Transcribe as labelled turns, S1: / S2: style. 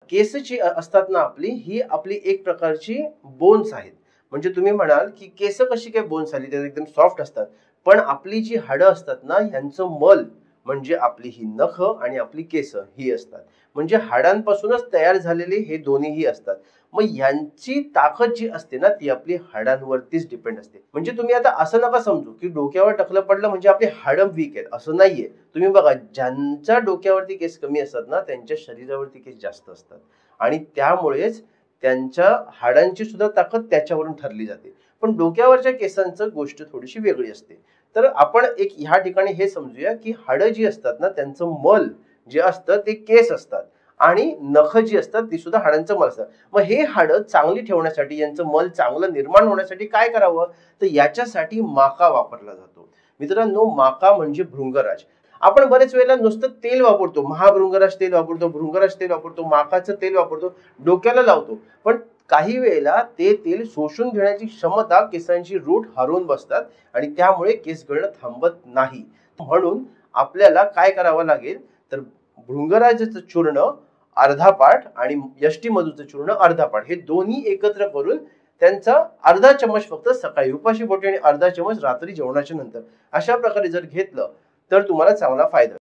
S1: केस जी असतात ना आपली, ही आपली एक प्रकारची बोन्स आहेत. म्हणजे तुम्ही म्हणाल, की केस कशी काय बोन्स आली? ते एकदम सॉफ्ट असतात. पण आपली जी हाडं असतात ना, ह्यांचं मल म्हणजे आपली ही नखं आणि आपली केस ही असतात. म्हणजे हाडांपासूनच तयार झालेले हे दोन्हीही असतात. मग ह्यांची ताकद जी असते ना, ती आपली हाडांवरतीच डिपेंड असते. म्हणजे तुम्ही आता असं नका समजू, की डोक्यावर टकलं पडलं म्हणजे आपली हाडं वीक आहेत, असं नाहीये. तुम्ही बघा, ज्यांच्या डोक्यावरती केस कमी असतात ना, त्यांच्या शरीरावरती केस जास्त असतात आणि त्यामुळेच त्यांच्या हाडांची सुद्धा ताकद त्याच्यावरून ठरली जाते. पण डोक्यावरच्या केसांचं गोष्ट थोडीशी वेगळी असते. तर आपण एक ह्या ठिकाणी हे समजूया, की हाडं जी असतात ना, त्यांचं मल जे असतं ते केस असतात आणि नखं जी असतात ती सुद्धा हाडांचं मल असतं. मग हे हाडं चांगली ठेवण्यासाठी, यांचं मल चांगलं निर्माण होण्यासाठी काय करावं? तर याच्यासाठी माका वापरला जातो. मित्रांनो, माका म्हणजे भृंगराज. आपण बरेच वेळेला नुसतं तेल वापरतो. महाभृंगराज तेल वापरतो, भृंगराज तेल वापरतो, माकाचं तेल वापरतो, डोक्याला लावतो. पण काही वेळेला ते तेल शोषून घेण्याची क्षमता केसांची रूट हरवून बसतात आणि त्यामुळे केस गळणं थांबत नाही. म्हणून आपल्याला काय करावं लागेल, तर भृंगराजाचं चूर्ण अर्धा पाट आणि यष्टीमधूचं चूर्ण अर्धा पाट हे दोन्ही एकत्र करून त्यांचा अर्धा चमच फक्त सकाळी उपाशी पोटी आणि अर्धा चमच रात्री जेवणाच्या नंतर अशा प्रकारे जर घेतलं तर तुम्हाला चांगला फायदा